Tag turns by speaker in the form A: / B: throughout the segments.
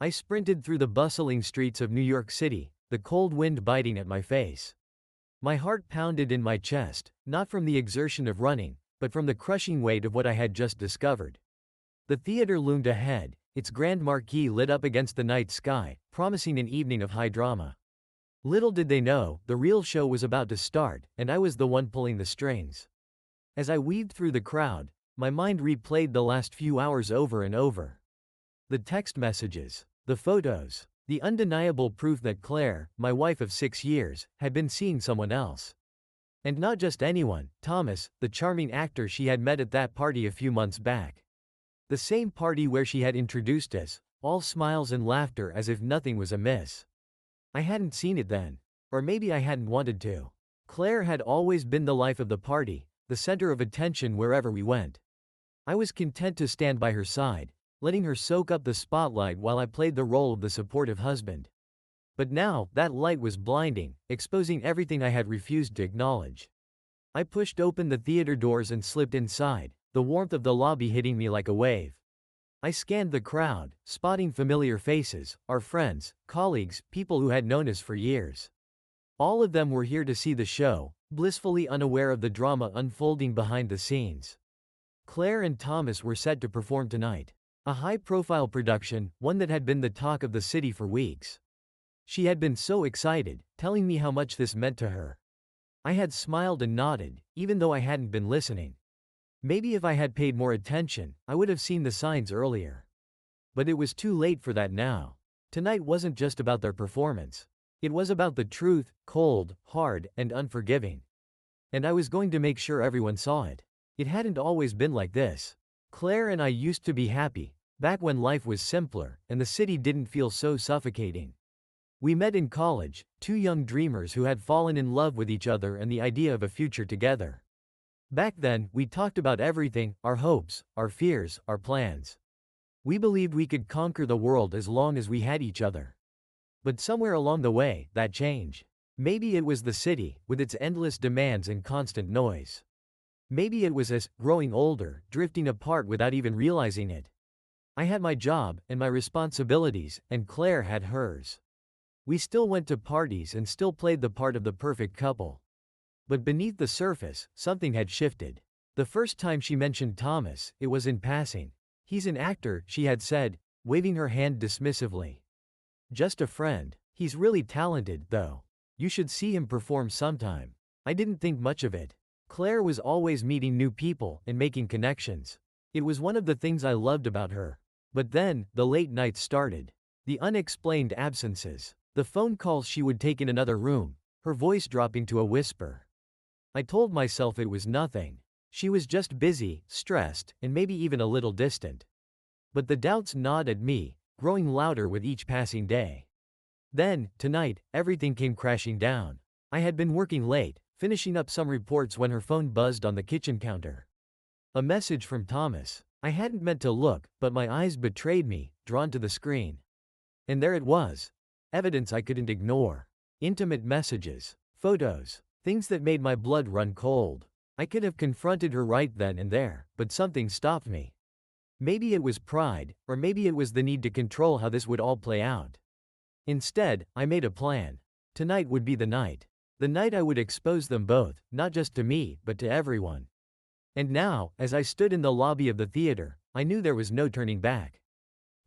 A: I sprinted through the bustling streets of New York City, the cold wind biting at my face. My heart pounded in my chest, not from the exertion of running, but from the crushing weight of what I had just discovered. The theater loomed ahead, its grand marquee lit up against the night sky, promising an evening of high drama. Little did they know, the real show was about to start, and I was the one pulling the strings. As I weaved through the crowd, my mind replayed the last few hours over and over. The text messages, the photos, the undeniable proof that Claire, my wife of 6 years, had been seeing someone else. And not just anyone, Thomas, the charming actor she had met at that party a few months back. The same party where she had introduced us, all smiles and laughter as if nothing was amiss. I hadn't seen it then. Or maybe I hadn't wanted to. Claire had always been the life of the party, the center of attention wherever we went. I was content to stand by her side, letting her soak up the spotlight while I played the role of the supportive husband. But now, that light was blinding, exposing everything I had refused to acknowledge. I pushed open the theater doors and slipped inside, the warmth of the lobby hitting me like a wave. I scanned the crowd, spotting familiar faces, our friends, colleagues, people who had known us for years. All of them were here to see the show, blissfully unaware of the drama unfolding behind the scenes. Claire and Thomas were set to perform tonight. A high-profile production, one that had been the talk of the city for weeks. She had been so excited, telling me how much this meant to her. I had smiled and nodded, even though I hadn't been listening. Maybe if I had paid more attention, I would have seen the signs earlier. But it was too late for that now. Tonight wasn't just about their performance. It was about the truth, cold, hard, and unforgiving. And I was going to make sure everyone saw it. It hadn't always been like this. Claire and I used to be happy, back when life was simpler, and the city didn't feel so suffocating. We met in college, two young dreamers who had fallen in love with each other and the idea of a future together. Back then, we talked about everything, our hopes, our fears, our plans. We believed we could conquer the world as long as we had each other. But somewhere along the way, that changed. Maybe it was the city, with its endless demands and constant noise. Maybe it was us, growing older, drifting apart without even realizing it. I had my job, and my responsibilities, and Claire had hers. We still went to parties and still played the part of the perfect couple. But beneath the surface, something had shifted. The first time she mentioned Thomas, it was in passing. He's an actor, she had said, waving her hand dismissively. Just a friend. He's really talented, though. You should see him perform sometime. I didn't think much of it. Claire was always meeting new people and making connections. It was one of the things I loved about her. But then, the late nights started. The unexplained absences. The phone calls she would take in another room, her voice dropping to a whisper. I told myself it was nothing. She was just busy, stressed, and maybe even a little distant. But the doubts gnawed at me, growing louder with each passing day. Then, tonight, everything came crashing down. I had been working late, finishing up some reports when her phone buzzed on the kitchen counter. A message from Thomas. I hadn't meant to look, but my eyes betrayed me, drawn to the screen. And there it was. Evidence I couldn't ignore. Intimate messages, photos, things that made my blood run cold. I could have confronted her right then and there, but something stopped me. Maybe it was pride, or maybe it was the need to control how this would all play out. Instead, I made a plan. Tonight would be the night. The night I would expose them both, not just to me, but to everyone. And now, as I stood in the lobby of the theater, I knew there was no turning back.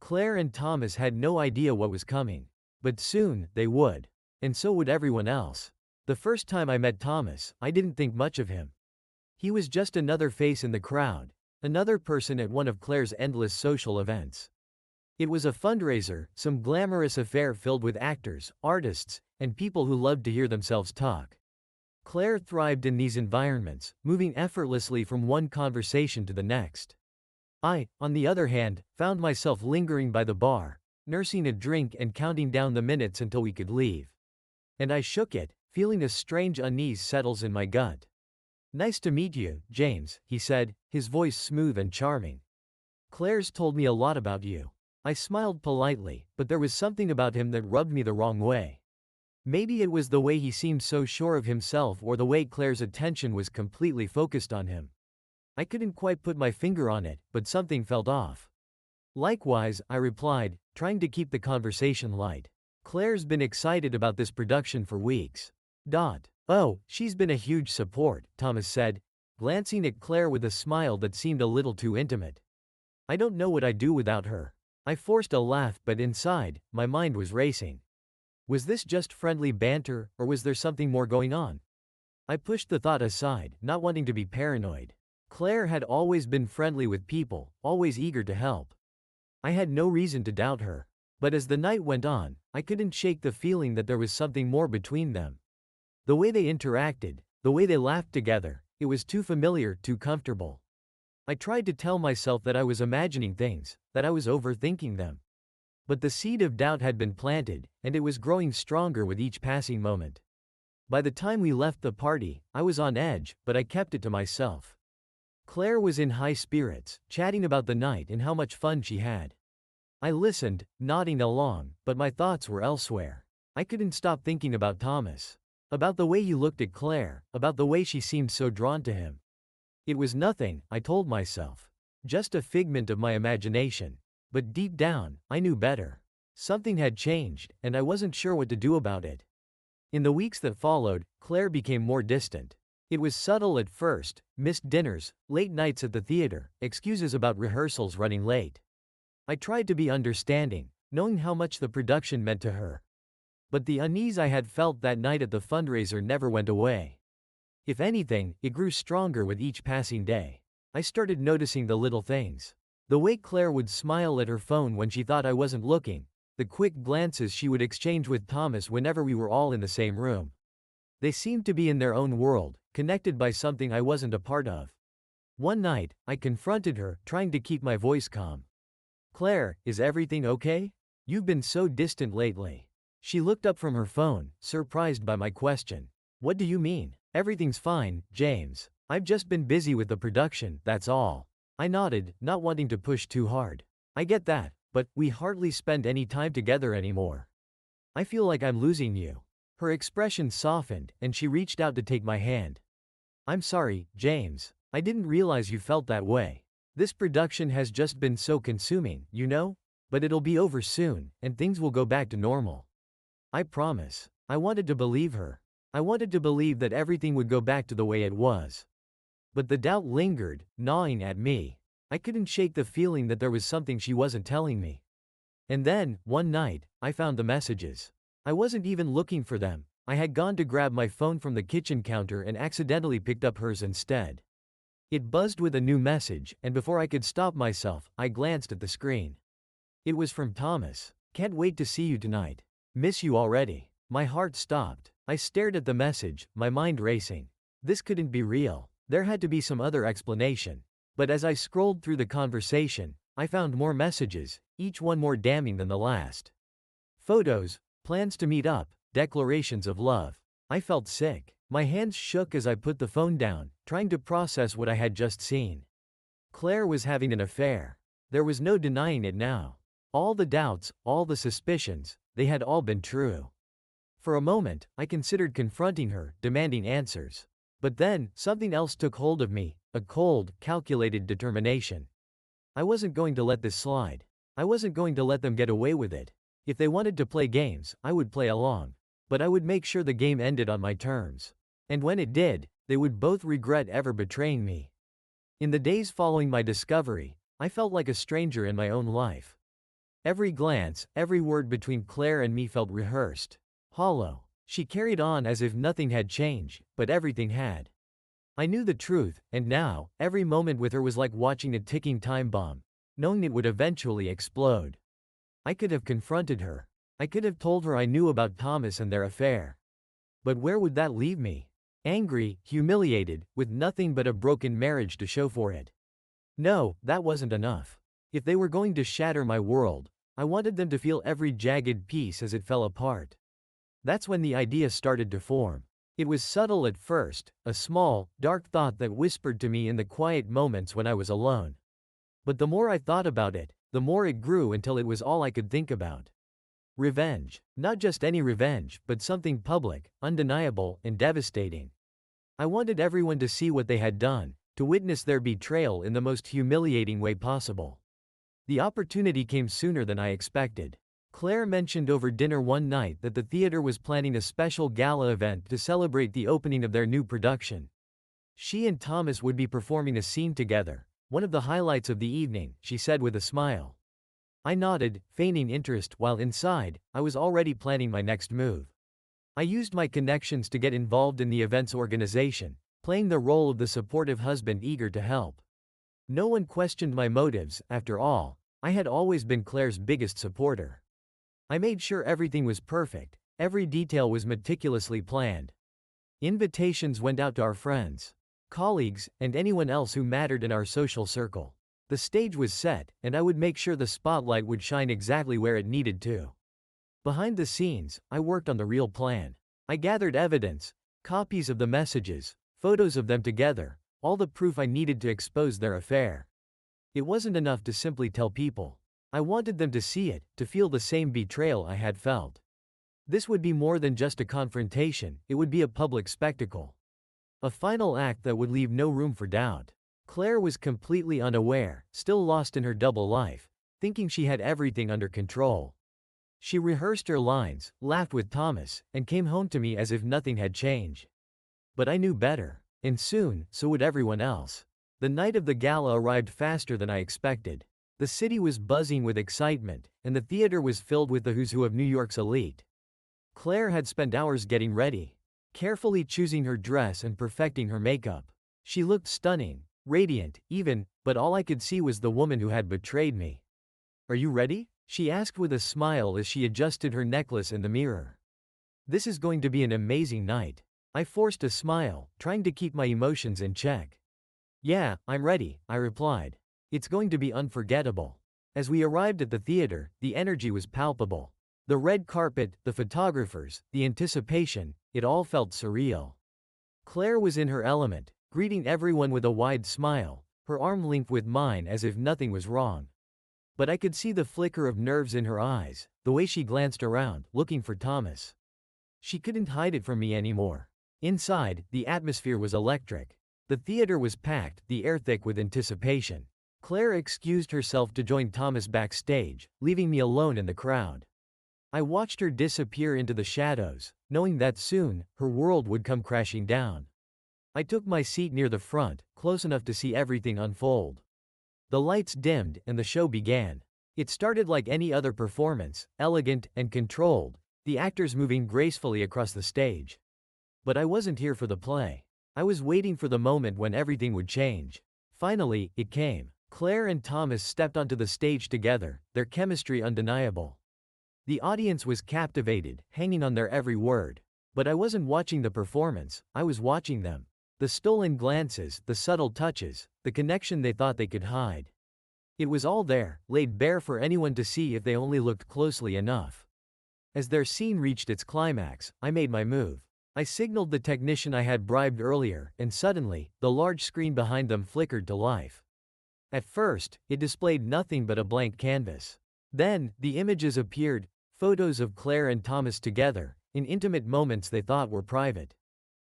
A: Claire and Thomas had no idea what was coming. But soon, they would. And so would everyone else. The first time I met Thomas, I didn't think much of him. He was just another face in the crowd, another person at one of Claire's endless social events. It was a fundraiser, some glamorous affair filled with actors, artists, and people who loved to hear themselves talk. Claire thrived in these environments, moving effortlessly from one conversation to the next. I, on the other hand, found myself lingering by the bar, nursing a drink and counting down the minutes until we could leave. And I shook it, feeling a strange unease settles in my gut. "Nice to meet you, James," he said, his voice smooth and charming. "Claire's told me a lot about you." I smiled politely, but there was something about him that rubbed me the wrong way. Maybe it was the way he seemed so sure of himself or the way Claire's attention was completely focused on him. I couldn't quite put my finger on it, but something felt off. Likewise, I replied, trying to keep the conversation light. Claire's been excited about this production for weeks. Oh, she's been a huge support, Thomas said, glancing at Claire with a smile that seemed a little too intimate. I don't know what I'd do without her. I forced a laugh, but inside, my mind was racing. Was this just friendly banter, or was there something more going on? I pushed the thought aside, not wanting to be paranoid. Claire had always been friendly with people, always eager to help. I had no reason to doubt her. But as the night went on, I couldn't shake the feeling that there was something more between them. The way they interacted, the way they laughed together, it was too familiar, too comfortable. I tried to tell myself that I was imagining things, that I was overthinking them. But the seed of doubt had been planted, and it was growing stronger with each passing moment. By the time we left the party, I was on edge, but I kept it to myself. Claire was in high spirits, chatting about the night and how much fun she had. I listened, nodding along, but my thoughts were elsewhere. I couldn't stop thinking about Thomas. About the way he looked at Claire, about the way she seemed so drawn to him. It was nothing, I told myself. Just a figment of my imagination. But deep down, I knew better. Something had changed, and I wasn't sure what to do about it. In the weeks that followed, Claire became more distant. It was subtle at first, missed dinners, late nights at the theater, excuses about rehearsals running late. I tried to be understanding, knowing how much the production meant to her. But the unease I had felt that night at the fundraiser never went away. If anything, it grew stronger with each passing day. I started noticing the little things. The way Claire would smile at her phone when she thought I wasn't looking, the quick glances she would exchange with Thomas whenever we were all in the same room. They seemed to be in their own world, connected by something I wasn't a part of. One night, I confronted her, trying to keep my voice calm. Claire, is everything okay? You've been so distant lately. She looked up from her phone, surprised by my question. What do you mean? Everything's fine, James. I've just been busy with the production, that's all. I nodded, not wanting to push too hard. I get that, but we hardly spend any time together anymore. I feel like I'm losing you. Her expression softened, and she reached out to take my hand. I'm sorry, James. I didn't realize you felt that way. This production has just been so consuming, you know? But it'll be over soon, and things will go back to normal. I promise. I wanted to believe her. I wanted to believe that everything would go back to the way it was. But the doubt lingered, gnawing at me. I couldn't shake the feeling that there was something she wasn't telling me. And then, one night, I found the messages. I wasn't even looking for them. I had gone to grab my phone from the kitchen counter and accidentally picked up hers instead. It buzzed with a new message, and before I could stop myself, I glanced at the screen. It was from Thomas. Can't wait to see you tonight. Miss you already. My heart stopped. I stared at the message, my mind racing. This couldn't be real. There had to be some other explanation. But as I scrolled through the conversation, I found more messages, each one more damning than the last. Photos, plans to meet up, declarations of love. I felt sick. My hands shook as I put the phone down, trying to process what I had just seen. Claire was having an affair. There was no denying it now. All the doubts, all the suspicions, they had all been true. For a moment, I considered confronting her, demanding answers. But then, something else took hold of me, a cold, calculated determination. I wasn't going to let this slide. I wasn't going to let them get away with it. If they wanted to play games, I would play along. But I would make sure the game ended on my terms. And when it did, they would both regret ever betraying me. In the days following my discovery, I felt like a stranger in my own life. Every glance, every word between Claire and me felt rehearsed. Hollow. She carried on as if nothing had changed, but everything had. I knew the truth, and now, every moment with her was like watching a ticking time bomb, knowing it would eventually explode. I could have confronted her. I could have told her I knew about Thomas and their affair. But where would that leave me? Angry, humiliated, with nothing but a broken marriage to show for it. No, that wasn't enough. If they were going to shatter my world, I wanted them to feel every jagged piece as it fell apart. That's when the idea started to form. It was subtle at first, a small, dark thought that whispered to me in the quiet moments when I was alone. But the more I thought about it, the more it grew until it was all I could think about. Revenge. Not just any revenge, but something public, undeniable, and devastating. I wanted everyone to see what they had done, to witness their betrayal in the most humiliating way possible. The opportunity came sooner than I expected. Claire mentioned over dinner one night that the theater was planning a special gala event to celebrate the opening of their new production. She and Thomas would be performing a scene together, one of the highlights of the evening, she said with a smile. I nodded, feigning interest, while inside, I was already planning my next move. I used my connections to get involved in the event's organization, playing the role of the supportive husband eager to help. No one questioned my motives, after all, I had always been Claire's biggest supporter. I made sure everything was perfect, every detail was meticulously planned. Invitations went out to our friends, colleagues, and anyone else who mattered in our social circle. The stage was set, and I would make sure the spotlight would shine exactly where it needed to. Behind the scenes, I worked on the real plan. I gathered evidence, copies of the messages, photos of them together, all the proof I needed to expose their affair. It wasn't enough to simply tell people. I wanted them to see it, to feel the same betrayal I had felt. This would be more than just a confrontation, it would be a public spectacle. A final act that would leave no room for doubt. Claire was completely unaware, still lost in her double life, thinking she had everything under control. She rehearsed her lines, laughed with Thomas, and came home to me as if nothing had changed. But I knew better, and soon, so would everyone else. The night of the gala arrived faster than I expected. The city was buzzing with excitement, and the theater was filled with the who's who of New York's elite. Claire had spent hours getting ready, carefully choosing her dress and perfecting her makeup. She looked stunning, radiant, even, but all I could see was the woman who had betrayed me. "Are you ready?" she asked with a smile as she adjusted her necklace in the mirror. "This is going to be an amazing night." I forced a smile, trying to keep my emotions in check. "Yeah, I'm ready," I replied. "It's going to be unforgettable." As we arrived at the theater, the energy was palpable. The red carpet, the photographers, the anticipation, it all felt surreal. Claire was in her element, greeting everyone with a wide smile, her arm linked with mine as if nothing was wrong. But I could see the flicker of nerves in her eyes, the way she glanced around, looking for Thomas. She couldn't hide it from me anymore. Inside, the atmosphere was electric. The theater was packed, the air thick with anticipation. Claire excused herself to join Thomas backstage, leaving me alone in the crowd. I watched her disappear into the shadows, knowing that soon, her world would come crashing down. I took my seat near the front, close enough to see everything unfold. The lights dimmed, and the show began. It started like any other performance, elegant and controlled, the actors moving gracefully across the stage. But I wasn't here for the play. I was waiting for the moment when everything would change. Finally, it came. Claire and Thomas stepped onto the stage together, their chemistry undeniable. The audience was captivated, hanging on their every word. But I wasn't watching the performance, I was watching them. The stolen glances, the subtle touches, the connection they thought they could hide. It was all there, laid bare for anyone to see if they only looked closely enough. As their scene reached its climax, I made my move. I signaled the technician I had bribed earlier, and suddenly, the large screen behind them flickered to life. At first, it displayed nothing but a blank canvas. Then, the images appeared, photos of Claire and Thomas together, in intimate moments they thought were private.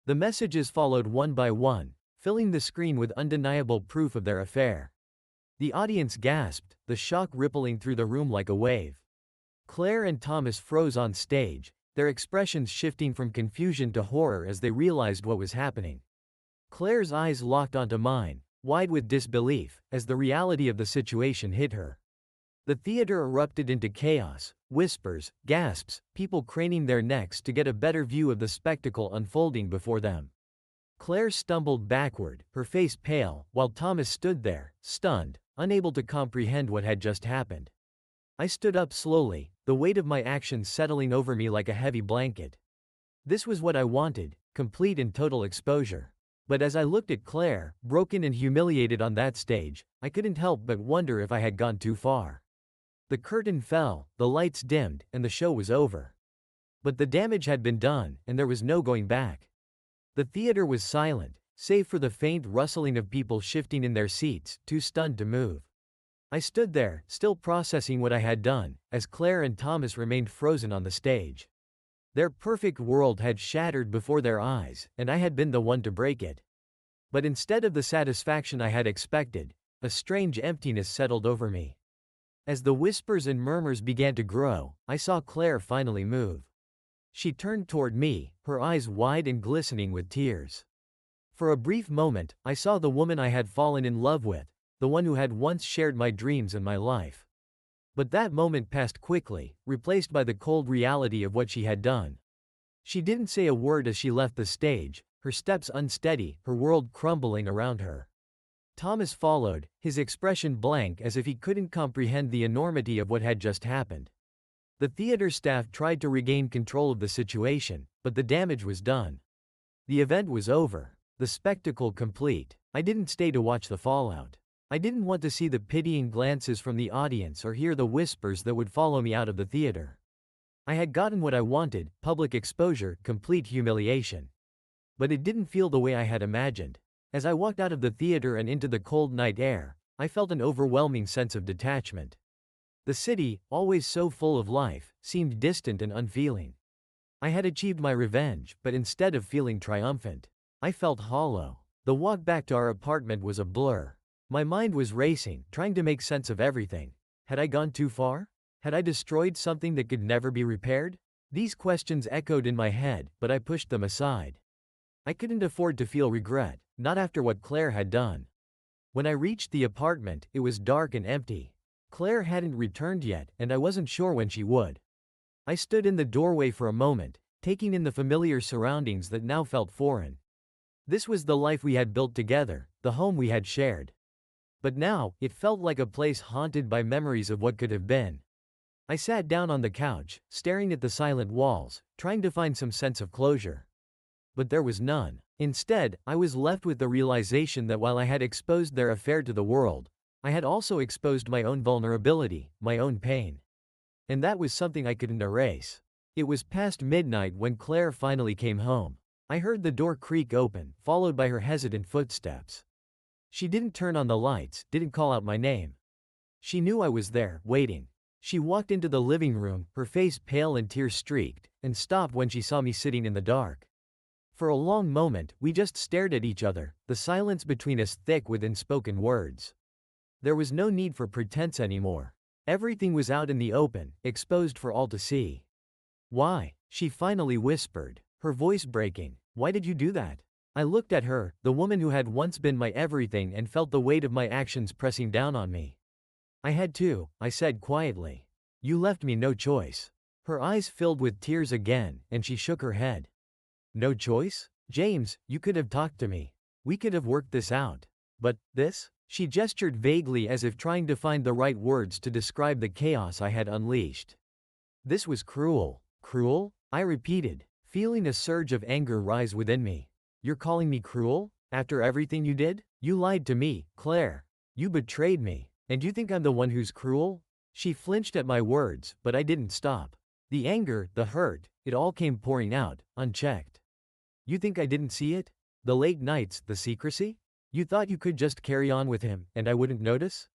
A: The messages followed one by one, filling the screen with undeniable proof of their affair. The audience gasped, the shock rippling through the room like a wave. Claire and Thomas froze on stage, their expressions shifting from confusion to horror as they realized what was happening. Claire's eyes locked onto mine, wide with disbelief, as the reality of the situation hit her. The theater erupted into chaos, whispers, gasps, people craning their necks to get a better view of the spectacle unfolding before them. Claire stumbled backward, her face pale, while Thomas stood there, stunned, unable to comprehend what had just happened. I stood up slowly, the weight of my actions settling over me like a heavy blanket. This was what I wanted, complete and total exposure. But as I looked at Claire, broken and humiliated on that stage, I couldn't help but wonder if I had gone too far. The curtain fell, the lights dimmed, and the show was over. But the damage had been done, and there was no going back. The theater was silent, save for the faint rustling of people shifting in their seats, too stunned to move. I stood there, still processing what I had done, as Claire and Thomas remained frozen on the stage. Their perfect world had shattered before their eyes, and I had been the one to break it. But instead of the satisfaction I had expected, a strange emptiness settled over me. As the whispers and murmurs began to grow, I saw Claire finally move. She turned toward me, her eyes wide and glistening with tears. For a brief moment, I saw the woman I had fallen in love with, the one who had once shared my dreams and my life. But that moment passed quickly, replaced by the cold reality of what she had done. She didn't say a word as she left the stage, her steps unsteady, her world crumbling around her. Thomas followed, his expression blank as if he couldn't comprehend the enormity of what had just happened. The theater staff tried to regain control of the situation, but the damage was done. The event was over, the spectacle complete. I didn't stay to watch the fallout. I didn't want to see the pitying glances from the audience or hear the whispers that would follow me out of the theater. I had gotten what I wanted, public exposure, complete humiliation. But it didn't feel the way I had imagined. As I walked out of the theater and into the cold night air, I felt an overwhelming sense of detachment. The city, always so full of life, seemed distant and unfeeling. I had achieved my revenge, but instead of feeling triumphant, I felt hollow. The walk back to our apartment was a blur. My mind was racing, trying to make sense of everything. Had I gone too far? Had I destroyed something that could never be repaired? These questions echoed in my head, but I pushed them aside. I couldn't afford to feel regret, not after what Claire had done. When I reached the apartment, it was dark and empty. Claire hadn't returned yet, and I wasn't sure when she would. I stood in the doorway for a moment, taking in the familiar surroundings that now felt foreign. This was the life we had built together, the home we had shared. But now, it felt like a place haunted by memories of what could have been. I sat down on the couch, staring at the silent walls, trying to find some sense of closure. But there was none. Instead, I was left with the realization that while I had exposed their affair to the world, I had also exposed my own vulnerability, my own pain. And that was something I couldn't erase. It was past midnight when Claire finally came home. I heard the door creak open, followed by her hesitant footsteps. She didn't turn on the lights, didn't call out my name. She knew I was there, waiting. She walked into the living room, her face pale and tear-streaked, and stopped when she saw me sitting in the dark. For a long moment, we just stared at each other, the silence between us thick with unspoken words. There was no need for pretense anymore. Everything was out in the open, exposed for all to see. "Why?" she finally whispered, her voice breaking. "Why did you do that?" I looked at her, the woman who had once been my everything, and felt the weight of my actions pressing down on me. "I had to," I said quietly. "You left me no choice." Her eyes filled with tears again, and she shook her head. "No choice? James, you could have talked to me. We could have worked this out. But, this?" She gestured vaguely as if trying to find the right words to describe the chaos I had unleashed. "This was cruel." "Cruel?" I repeated, feeling a surge of anger rise within me. "You're calling me cruel? After everything you did? You lied to me, Claire. You betrayed me. And you think I'm the one who's cruel?" She flinched at my words, but I didn't stop. The anger, the hurt, it all came pouring out, unchecked. "You think I didn't see it? The late nights, the secrecy? You thought you could just carry on with him, and I wouldn't notice?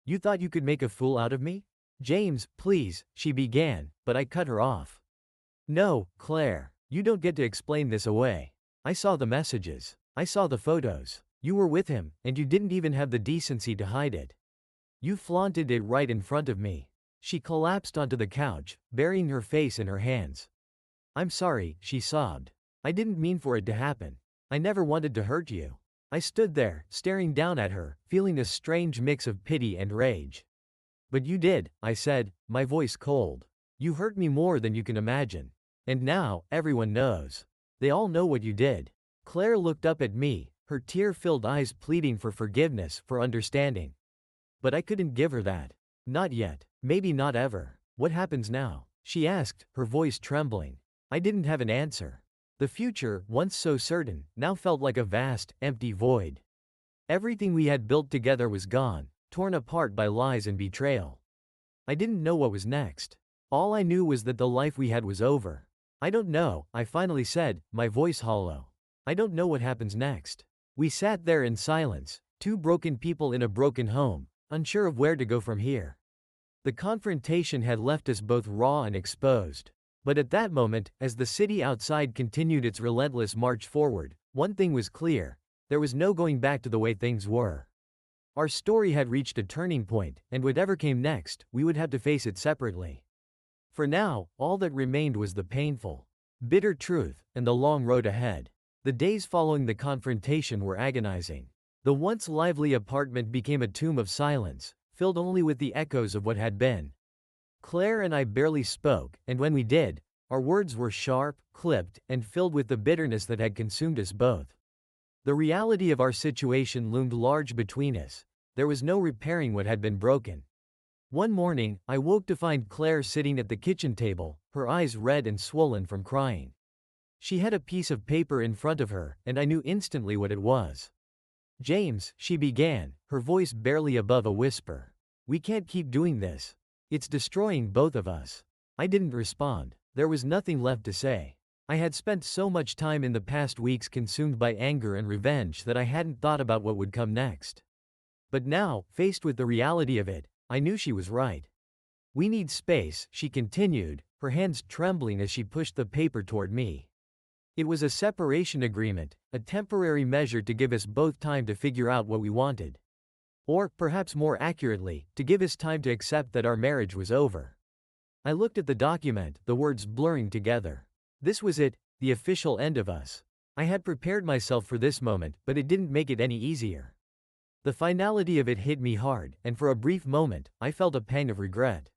A: You thought you could make a fool out of me?" "James, please," she began, but I cut her off. "No, Claire, you don't get to explain this away. I saw the messages. I saw the photos. You were with him, and you didn't even have the decency to hide it. You flaunted it right in front of me." She collapsed onto the couch, burying her face in her hands. "I'm sorry," she sobbed. "I didn't mean for it to happen. I never wanted to hurt you." I stood there, staring down at her, feeling a strange mix of pity and rage. "But you did," I said, my voice cold. "You hurt me more than you can imagine. And now, everyone knows. They all know what you did." Claire looked up at me, her tear-filled eyes pleading for forgiveness, for understanding. But I couldn't give her that. Not yet. Maybe not ever. "What happens now?" she asked, her voice trembling. I didn't have an answer. The future, once so certain, now felt like a vast, empty void. Everything we had built together was gone, torn apart by lies and betrayal. I didn't know what was next. All I knew was that the life we had was over. "I don't know," I finally said, my voice hollow. "I don't know what happens next." We sat there in silence, two broken people in a broken home, unsure of where to go from here. The confrontation had left us both raw and exposed. But at that moment, as the city outside continued its relentless march forward, one thing was clear: there was no going back to the way things were. Our story had reached a turning point, and whatever came next, we would have to face it separately. For now, all that remained was the painful, bitter truth, and the long road ahead. The days following the confrontation were agonizing. The once lively apartment became a tomb of silence, filled only with the echoes of what had been. Claire and I barely spoke, and when we did, our words were sharp, clipped, and filled with the bitterness that had consumed us both. The reality of our situation loomed large between us. There was no repairing what had been broken. One morning, I woke to find Claire sitting at the kitchen table, her eyes red and swollen from crying. She had a piece of paper in front of her, and I knew instantly what it was. "James," she began, her voice barely above a whisper. "We can't keep doing this. It's destroying both of us." I didn't respond. There was nothing left to say. I had spent so much time in the past weeks consumed by anger and revenge that I hadn't thought about what would come next. But now, faced with the reality of it, I knew she was right. "We need space," she continued, her hands trembling as she pushed the paper toward me. It was a separation agreement, a temporary measure to give us both time to figure out what we wanted. Or, perhaps more accurately, to give us time to accept that our marriage was over. I looked at the document, the words blurring together. This was it, the official end of us. I had prepared myself for this moment, but it didn't make it any easier. The finality of it hit me hard, and for a brief moment, I felt a pang of regret.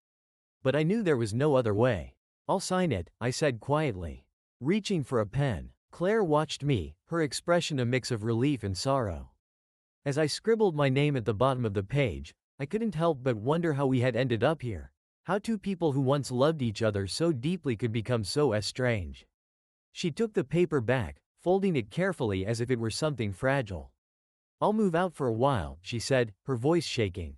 A: But I knew there was no other way. "I'll sign it," I said quietly. Reaching for a pen, Claire watched me, her expression a mix of relief and sorrow. As I scribbled my name at the bottom of the page, I couldn't help but wonder how we had ended up here. How two people who once loved each other so deeply could become so estranged. She took the paper back, folding it carefully as if it were something fragile. "I'll move out for a while," she said, her voice shaking.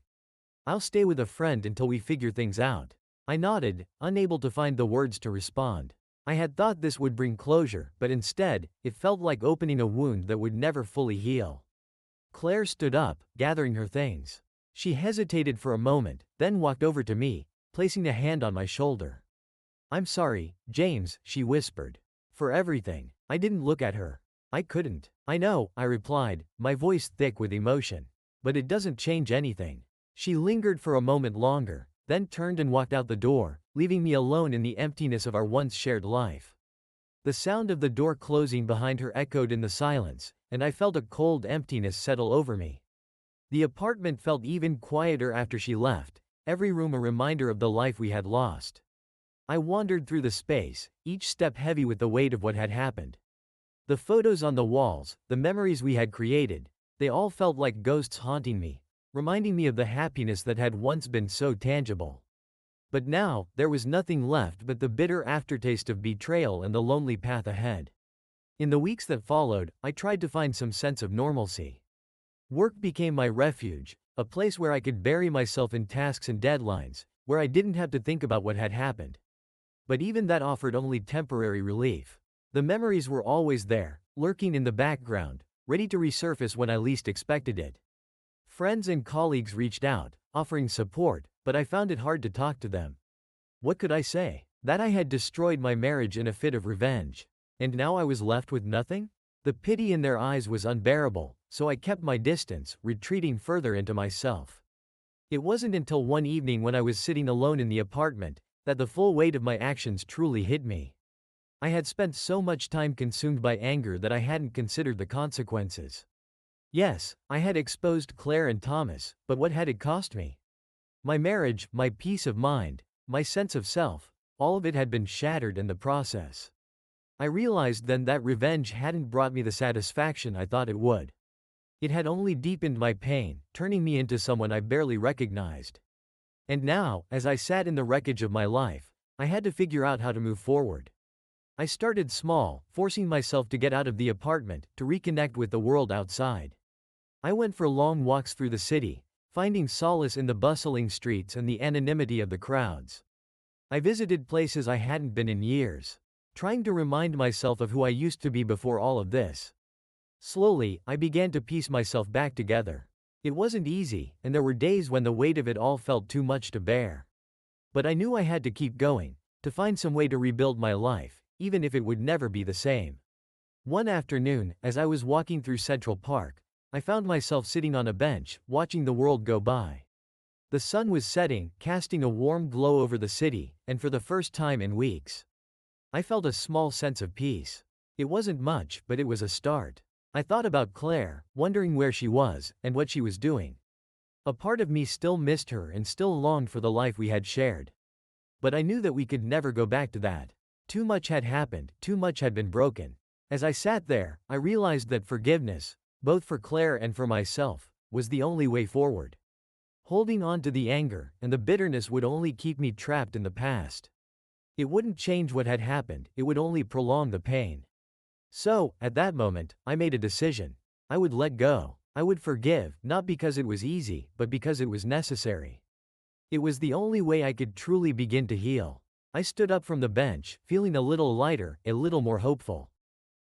A: "I'll stay with a friend until we figure things out." I nodded, unable to find the words to respond. I had thought this would bring closure, but instead, it felt like opening a wound that would never fully heal. Claire stood up, gathering her things. She hesitated for a moment, then walked over to me, placing a hand on my shoulder. "I'm sorry, James," she whispered. "For everything." I didn't look at her. I couldn't. "I know," I replied, my voice thick with emotion. "But it doesn't change anything." She lingered for a moment longer, then turned and walked out the door, leaving me alone in the emptiness of our once shared life. The sound of the door closing behind her echoed in the silence, and I felt a cold emptiness settle over me. The apartment felt even quieter after she left, every room a reminder of the life we had lost. I wandered through the space, each step heavy with the weight of what had happened. The photos on the walls, the memories we had created, they all felt like ghosts haunting me, reminding me of the happiness that had once been so tangible. But now, there was nothing left but the bitter aftertaste of betrayal and the lonely path ahead. In the weeks that followed, I tried to find some sense of normalcy. Work became my refuge, a place where I could bury myself in tasks and deadlines, where I didn't have to think about what had happened. But even that offered only temporary relief. The memories were always there, lurking in the background, ready to resurface when I least expected it. Friends and colleagues reached out, offering support, but I found it hard to talk to them. What could I say? That I had destroyed my marriage in a fit of revenge. And now I was left with nothing? The pity in their eyes was unbearable, so I kept my distance, retreating further into myself. It wasn't until one evening when I was sitting alone in the apartment, that the full weight of my actions truly hit me. I had spent so much time consumed by anger that I hadn't considered the consequences. Yes, I had exposed Claire and Thomas, but what had it cost me? My marriage, my peace of mind, my sense of self, all of it had been shattered in the process. I realized then that revenge hadn't brought me the satisfaction I thought it would. It had only deepened my pain, turning me into someone I barely recognized. And now, as I sat in the wreckage of my life, I had to figure out how to move forward. I started small, forcing myself to get out of the apartment, to reconnect with the world outside. I went for long walks through the city, finding solace in the bustling streets and the anonymity of the crowds. I visited places I hadn't been in years, trying to remind myself of who I used to be before all of this. Slowly, I began to piece myself back together. It wasn't easy, and there were days when the weight of it all felt too much to bear. But I knew I had to keep going, to find some way to rebuild my life, even if it would never be the same. One afternoon, as I was walking through Central Park, I found myself sitting on a bench, watching the world go by. The sun was setting, casting a warm glow over the city, and for the first time in weeks, I felt a small sense of peace. It wasn't much, but it was a start. I thought about Claire, wondering where she was, and what she was doing. A part of me still missed her and still longed for the life we had shared. But I knew that we could never go back to that. Too much had happened, too much had been broken. As I sat there, I realized that forgiveness, both for Claire and for myself, was the only way forward. Holding on to the anger and the bitterness would only keep me trapped in the past. It wouldn't change what had happened, it would only prolong the pain. So, at that moment, I made a decision. I would let go. I would forgive, not because it was easy, but because it was necessary. It was the only way I could truly begin to heal. I stood up from the bench, feeling a little lighter, a little more hopeful.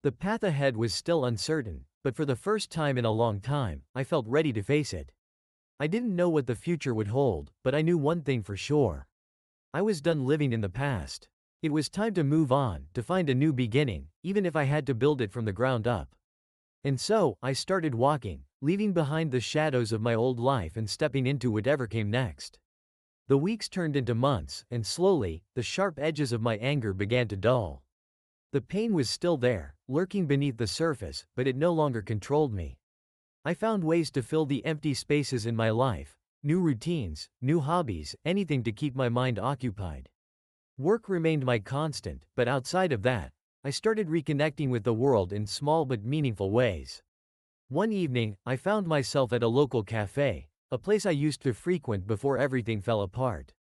A: The path ahead was still uncertain, but for the first time in a long time, I felt ready to face it. I didn't know what the future would hold, but I knew one thing for sure. I was done living in the past. It was time to move on, to find a new beginning, even if I had to build it from the ground up. And so, I started walking, leaving behind the shadows of my old life and stepping into whatever came next. The weeks turned into months, and slowly, the sharp edges of my anger began to dull. The pain was still there, lurking beneath the surface, but it no longer controlled me. I found ways to fill the empty spaces in my life, new routines, new hobbies, anything to keep my mind occupied. Work remained my constant, but outside of that, I started reconnecting with the world in small but meaningful ways. One evening, I found myself at a local cafe, a place I used to frequent before everything fell apart.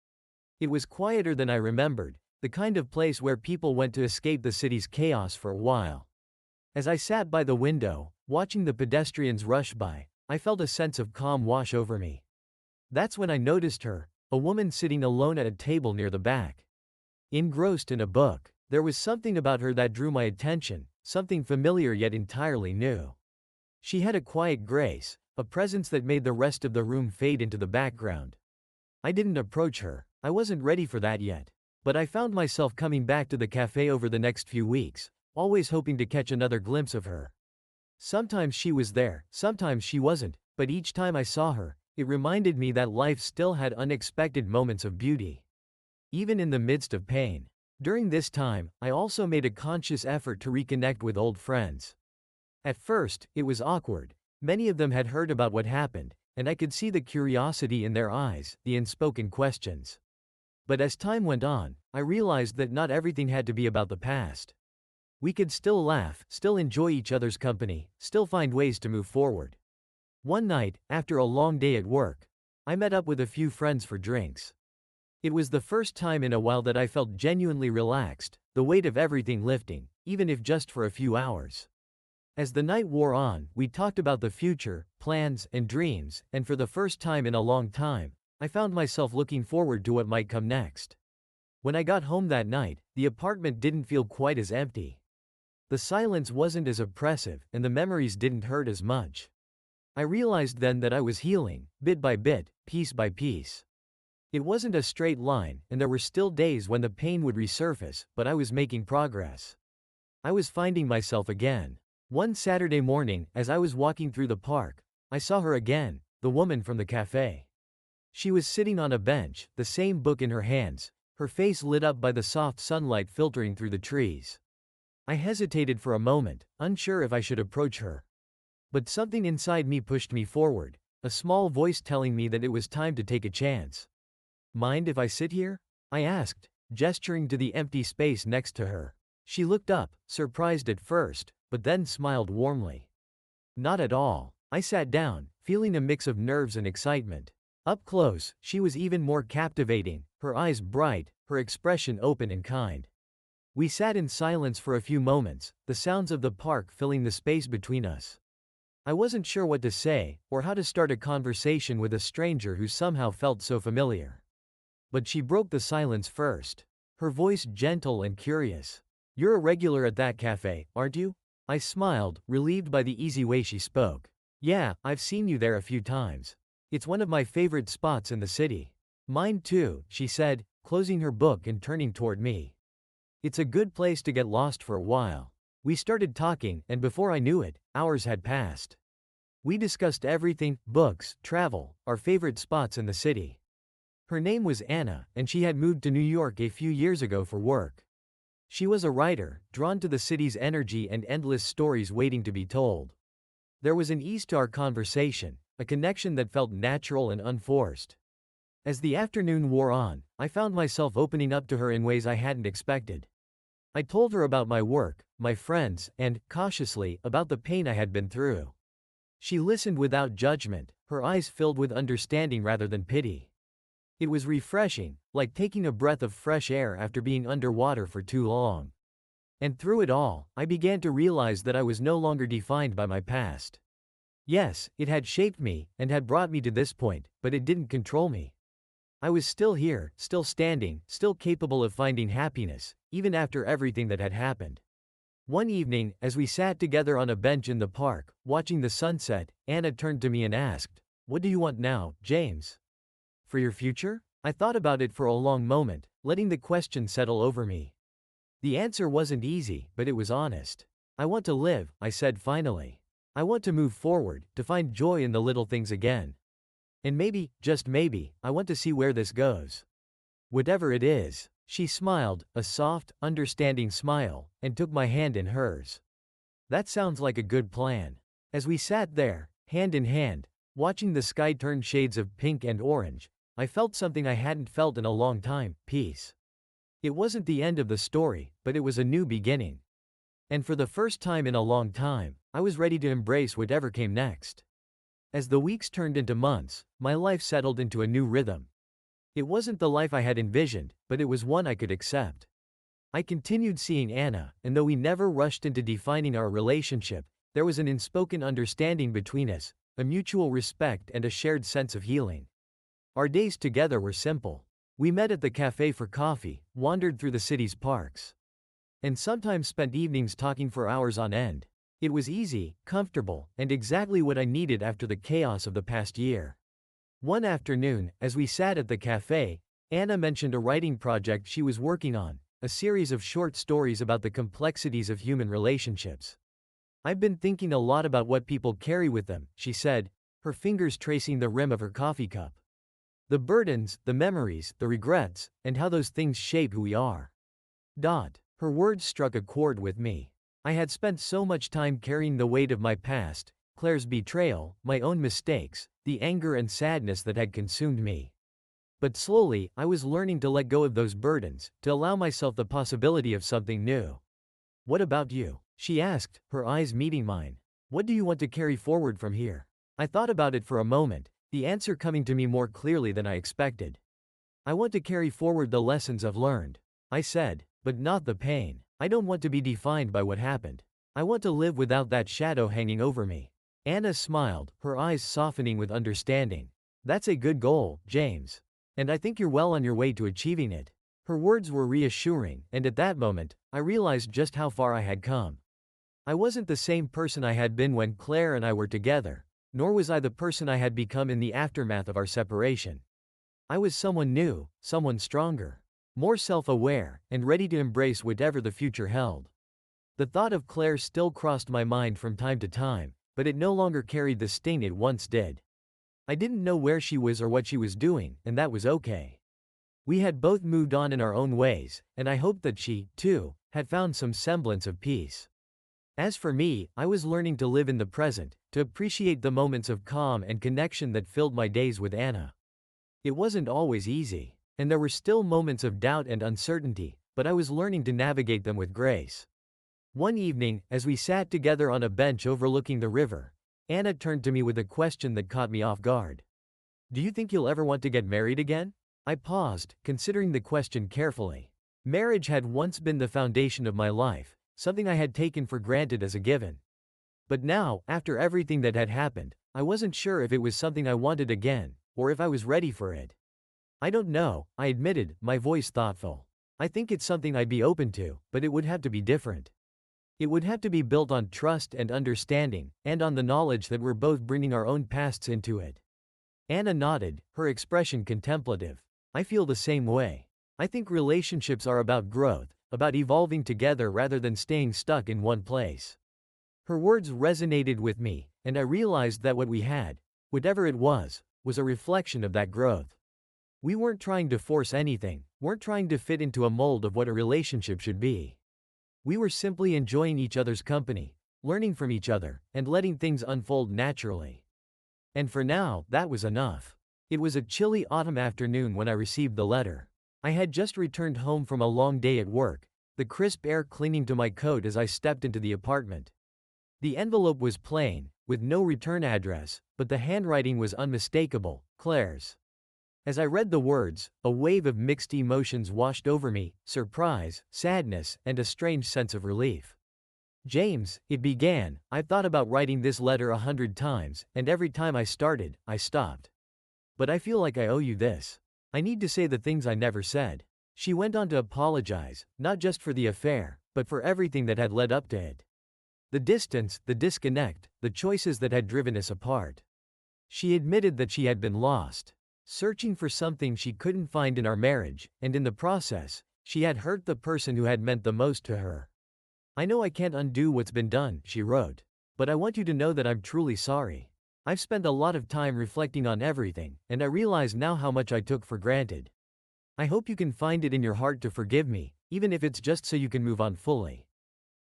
A: It was quieter than I remembered, the kind of place where people went to escape the city's chaos for a while. As I sat by the window, watching the pedestrians rush by, I felt a sense of calm wash over me. That's when I noticed her, a woman sitting alone at a table near the back. Engrossed in a book, there was something about her that drew my attention, something familiar yet entirely new. She had a quiet grace, a presence that made the rest of the room fade into the background. I didn't approach her, I wasn't ready for that yet. But I found myself coming back to the cafe over the next few weeks, always hoping to catch another glimpse of her. Sometimes she was there, sometimes she wasn't, but each time I saw her, it reminded me that life still had unexpected moments of beauty, even in the midst of pain. During this time, I also made a conscious effort to reconnect with old friends. At first, it was awkward. Many of them had heard about what happened, and I could see the curiosity in their eyes, the unspoken questions. But as time went on, I realized that not everything had to be about the past. We could still laugh, still enjoy each other's company, still find ways to move forward. One night, after a long day at work, I met up with a few friends for drinks. It was the first time in a while that I felt genuinely relaxed, the weight of everything lifting, even if just for a few hours. As the night wore on, we talked about the future, plans, and dreams, and for the first time in a long time, I found myself looking forward to what might come next. When I got home that night, the apartment didn't feel quite as empty. The silence wasn't as oppressive, and the memories didn't hurt as much. I realized then that I was healing, bit by bit, piece by piece. It wasn't a straight line, and there were still days when the pain would resurface, but I was making progress. I was finding myself again. One Saturday morning, as I was walking through the park, I saw her again, the woman from the cafe. She was sitting on a bench, the same book in her hands, her face lit up by the soft sunlight filtering through the trees. I hesitated for a moment, unsure if I should approach her. But something inside me pushed me forward, a small voice telling me that it was time to take a chance. "Mind if I sit here?" I asked, gesturing to the empty space next to her. She looked up, surprised at first, but then smiled warmly. "Not at all." I sat down, feeling a mix of nerves and excitement. Up close, she was even more captivating, her eyes bright, her expression open and kind. We sat in silence for a few moments, the sounds of the park filling the space between us. I wasn't sure what to say, or how to start a conversation with a stranger who somehow felt so familiar. But she broke the silence first. Her voice gentle and curious. "You're a regular at that cafe, aren't you?" I smiled, relieved by the easy way she spoke. "Yeah, I've seen you there a few times. It's one of my favorite spots in the city." "Mine too," she said, closing her book and turning toward me. "It's a good place to get lost for a while." We started talking, and before I knew it, hours had passed. We discussed everything: books, travel, our favorite spots in the city. Her name was Anna, and she had moved to New York a few years ago for work. She was a writer, drawn to the city's energy and endless stories waiting to be told. There was an ease to our conversation, a connection that felt natural and unforced. As the afternoon wore on, I found myself opening up to her in ways I hadn't expected. I told her about my work, my friends, and, cautiously, about the pain I had been through. She listened without judgment, her eyes filled with understanding rather than pity. It was refreshing, like taking a breath of fresh air after being underwater for too long. And through it all, I began to realize that I was no longer defined by my past. Yes, it had shaped me, and had brought me to this point, but it didn't control me. I was still here, still standing, still capable of finding happiness, even after everything that had happened. One evening, as we sat together on a bench in the park, watching the sunset, Anna turned to me and asked, "What do you want now, James? For your future?" I thought about it for a long moment, letting the question settle over me. The answer wasn't easy, but it was honest. "I want to live," I said finally. "I want to move forward, to find joy in the little things again. And maybe, just maybe, I want to see where this goes. Whatever it is." She smiled, a soft, understanding smile, and took my hand in hers. "That sounds like a good plan." As we sat there, hand in hand, watching the sky turn shades of pink and orange, I felt something I hadn't felt in a long time: peace. It wasn't the end of the story, but it was a new beginning. And for the first time in a long time, I was ready to embrace whatever came next. As the weeks turned into months, my life settled into a new rhythm. It wasn't the life I had envisioned, but it was one I could accept. I continued seeing Anna, and though we never rushed into defining our relationship, there was an unspoken understanding between us, a mutual respect and a shared sense of healing. Our days together were simple. We met at the cafe for coffee, wandered through the city's parks, and sometimes spent evenings talking for hours on end. It was easy, comfortable, and exactly what I needed after the chaos of the past year. One afternoon, as we sat at the cafe, Anna mentioned a writing project she was working on, a series of short stories about the complexities of human relationships. "I've been thinking a lot about what people carry with them," she said, her fingers tracing the rim of her coffee cup. "The burdens, the memories, the regrets, and how those things shape who we are." Her words struck a chord with me. I had spent so much time carrying the weight of my past, Claire's betrayal, my own mistakes, the anger and sadness that had consumed me. But slowly, I was learning to let go of those burdens, to allow myself the possibility of something new. "What about you?" she asked, her eyes meeting mine. "What do you want to carry forward from here?" I thought about it for a moment, the answer coming to me more clearly than I expected. "I want to carry forward the lessons I've learned," I said, "but not the pain. I don't want to be defined by what happened. I want to live without that shadow hanging over me." Anna smiled, her eyes softening with understanding. "That's a good goal, James. And I think you're well on your way to achieving it." Her words were reassuring, and at that moment, I realized just how far I had come. I wasn't the same person I had been when Claire and I were together, nor was I the person I had become in the aftermath of our separation. I was someone new, someone stronger, more self-aware, and ready to embrace whatever the future held. The thought of Claire still crossed my mind from time to time, but it no longer carried the sting it once did. I didn't know where she was or what she was doing, and that was okay. We had both moved on in our own ways, and I hoped that she, too, had found some semblance of peace. As for me, I was learning to live in the present, to appreciate the moments of calm and connection that filled my days with Anna. It wasn't always easy, and there were still moments of doubt and uncertainty, but I was learning to navigate them with grace. One evening, as we sat together on a bench overlooking the river, Anna turned to me with a question that caught me off guard. "Do you think you'll ever want to get married again?" I paused, considering the question carefully. Marriage had once been the foundation of my life, something I had taken for granted as a given. But now, after everything that had happened, I wasn't sure if it was something I wanted again, or if I was ready for it. "I don't know," I admitted, my voice thoughtful. "I think it's something I'd be open to, but it would have to be different. It would have to be built on trust and understanding, and on the knowledge that we're both bringing our own pasts into it." Anna nodded, her expression contemplative. "I feel the same way. I think relationships are about growth, about evolving together rather than staying stuck in one place." Her words resonated with me, and I realized that what we had, whatever it was a reflection of that growth. We weren't trying to force anything, weren't trying to fit into a mold of what a relationship should be. We were simply enjoying each other's company, learning from each other, and letting things unfold naturally. And for now, that was enough. It was a chilly autumn afternoon when I received the letter. I had just returned home from a long day at work, the crisp air clinging to my coat as I stepped into the apartment. The envelope was plain, with no return address, but the handwriting was unmistakable, Claire's. As I read the words, a wave of mixed emotions washed over me, surprise, sadness, and a strange sense of relief. James, it began, I've thought about writing this letter 100 times, and every time I started, I stopped. But I feel like I owe you this. I need to say the things I never said. She went on to apologize, not just for the affair, but for everything that had led up to it. The distance, the disconnect, the choices that had driven us apart. She admitted that she had been lost, searching for something she couldn't find in our marriage, and in the process, she had hurt the person who had meant the most to her. I know I can't undo what's been done, she wrote. But I want you to know that I'm truly sorry. I've spent a lot of time reflecting on everything, and I realize now how much I took for granted. I hope you can find it in your heart to forgive me, even if it's just so you can move on fully.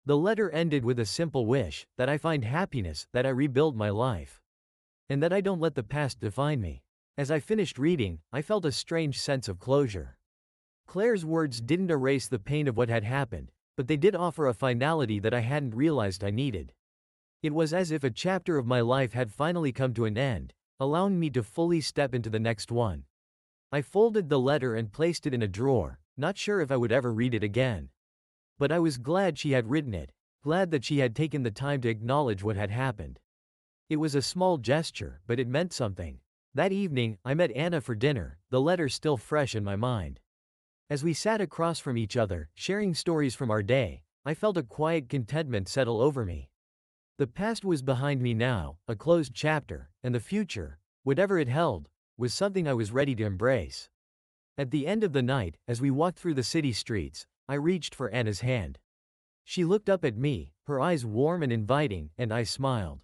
A: The letter ended with a simple wish, that I find happiness, that I rebuild my life. And that I don't let the past define me. As I finished reading, I felt a strange sense of closure. Claire's words didn't erase the pain of what had happened, but they did offer a finality that I hadn't realized I needed. It was as if a chapter of my life had finally come to an end, allowing me to fully step into the next one. I folded the letter and placed it in a drawer, not sure if I would ever read it again. But I was glad she had written it, glad that she had taken the time to acknowledge what had happened. It was a small gesture, but it meant something. That evening, I met Anna for dinner, the letter still fresh in my mind. As we sat across from each other, sharing stories from our day, I felt a quiet contentment settle over me. The past was behind me now, a closed chapter, and the future, whatever it held, was something I was ready to embrace. At the end of the night, as we walked through the city streets, I reached for Anna's hand. She looked up at me, her eyes warm and inviting, and I smiled.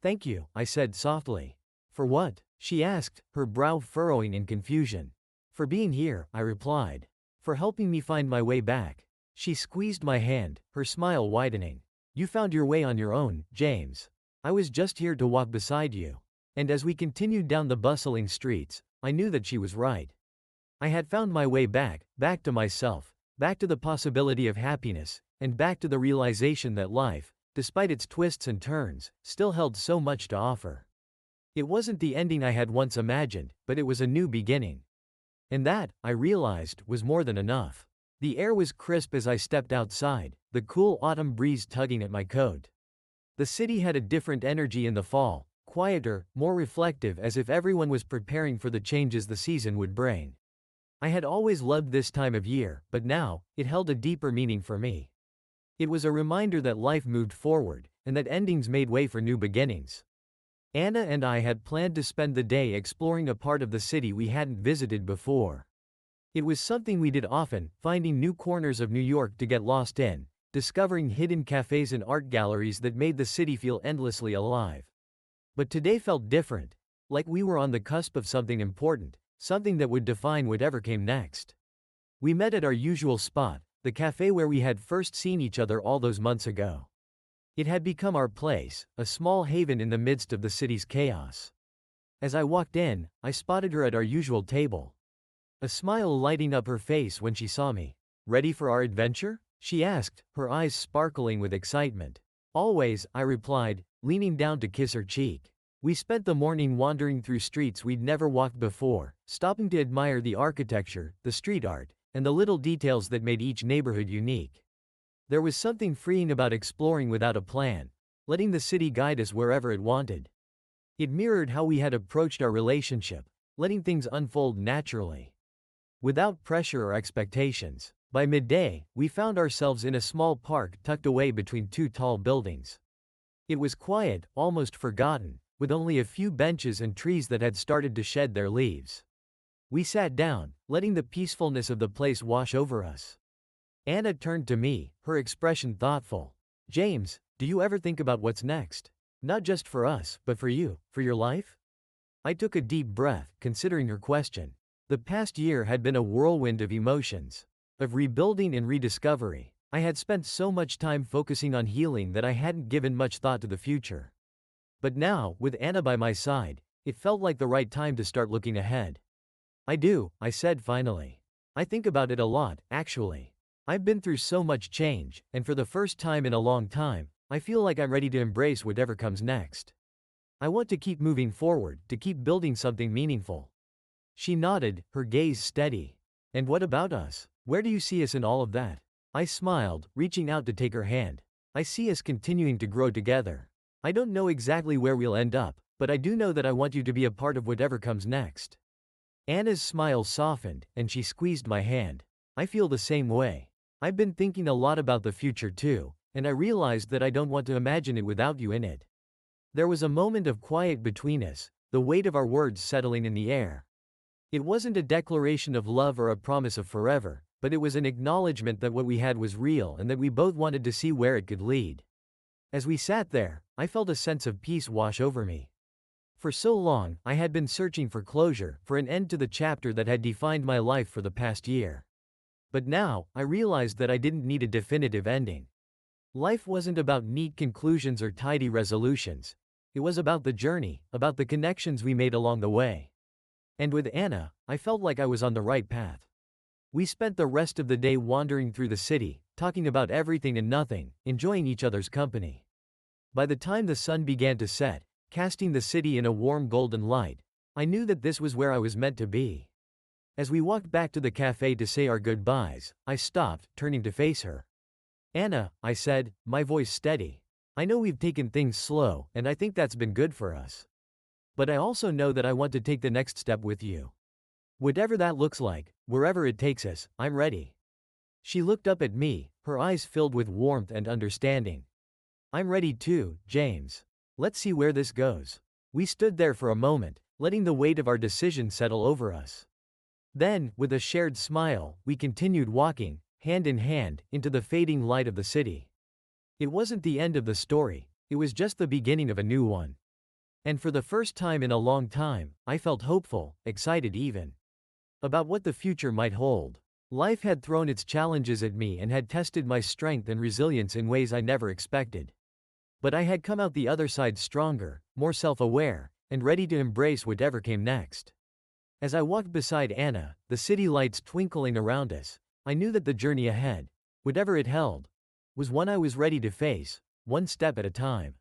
A: "Thank you," I said softly. "For what?" she asked, her brow furrowing in confusion. "For being here," I replied. "For helping me find my way back." She squeezed my hand, her smile widening. "You found your way on your own, James. I was just here to walk beside you." And as we continued down the bustling streets, I knew that she was right. I had found my way back, back to myself, back to the possibility of happiness, and back to the realization that life, despite its twists and turns, still held so much to offer. It wasn't the ending I had once imagined, but it was a new beginning. And that, I realized, was more than enough. The air was crisp as I stepped outside, the cool autumn breeze tugging at my coat. The city had a different energy in the fall, quieter, more reflective, as if everyone was preparing for the changes the season would bring. I had always loved this time of year, but now, it held a deeper meaning for me. It was a reminder that life moved forward, and that endings made way for new beginnings. Anna and I had planned to spend the day exploring a part of the city we hadn't visited before. It was something we did often, finding new corners of New York to get lost in, discovering hidden cafes and art galleries that made the city feel endlessly alive. But today felt different, like we were on the cusp of something important, something that would define whatever came next. We met at our usual spot, the cafe where we had first seen each other all those months ago. It had become our place, a small haven in the midst of the city's chaos. As I walked in, I spotted her at our usual table. A smile lighting up her face when she saw me. "Ready for our adventure?" she asked, her eyes sparkling with excitement. "Always," I replied, leaning down to kiss her cheek. We spent the morning wandering through streets we'd never walked before, stopping to admire the architecture, the street art, and the little details that made each neighborhood unique. There was something freeing about exploring without a plan, letting the city guide us wherever it wanted. It mirrored how we had approached our relationship, letting things unfold naturally, without pressure or expectations. By midday, we found ourselves in a small park tucked away between two tall buildings. It was quiet, almost forgotten, with only a few benches and trees that had started to shed their leaves. We sat down, letting the peacefulness of the place wash over us. Anna turned to me, her expression thoughtful. "James, Do you ever think about what's next? Not just for us, but for you, for your life? I took a deep breath, considering her question. The past year had been a whirlwind of emotions, of rebuilding and rediscovery. I had spent so much time focusing on healing that I hadn't given much thought to the future. But now, with Anna by my side, it felt like the right time to start looking ahead. I do, I said finally. I think about it a lot, actually. I've been through so much change, and for the first time in a long time, I feel like I'm ready to embrace whatever comes next. I want to keep moving forward, to keep building something meaningful. She nodded, her gaze steady. And what about us? Where do you see us in all of that? I smiled, reaching out to take her hand. I see us continuing to grow together. I don't know exactly where we'll end up, but I do know that I want you to be a part of whatever comes next. Anna's smile softened, and she squeezed my hand. I feel the same way. I've been thinking a lot about the future too, and I realized that I don't want to imagine it without you in it. There was a moment of quiet between us, the weight of our words settling in the air. It wasn't a declaration of love or a promise of forever, but it was an acknowledgement that what we had was real and that we both wanted to see where it could lead. As we sat there, I felt a sense of peace wash over me. For so long, I had been searching for closure, for an end to the chapter that had defined my life for the past year. But now, I realized that I didn't need a definitive ending. Life wasn't about neat conclusions or tidy resolutions. It was about the journey, about the connections we made along the way. And with Anna, I felt like I was on the right path. We spent the rest of the day wandering through the city, talking about everything and nothing, enjoying each other's company. By the time the sun began to set, casting the city in a warm golden light, I knew that this was where I was meant to be. As we walked back to the cafe to say our goodbyes, I stopped, turning to face her. Anna, I said, my voice steady. I know we've taken things slow, and I think that's been good for us. But I also know that I want to take the next step with you. Whatever that looks like, wherever it takes us, I'm ready. She looked up at me, her eyes filled with warmth and understanding. I'm ready too, James. Let's see where this goes. We stood there for a moment, letting the weight of our decision settle over us. Then, with a shared smile, we continued walking, hand in hand, into the fading light of the city. It wasn't the end of the story, it was just the beginning of a new one. And for the first time in a long time, I felt hopeful, excited even, about what the future might hold. Life had thrown its challenges at me and had tested my strength and resilience in ways I never expected. But I had come out the other side stronger, more self-aware, and ready to embrace whatever came next. As I walked beside Anna, the city lights twinkling around us, I knew that the journey ahead, whatever it held, was one I was ready to face, one step at a time.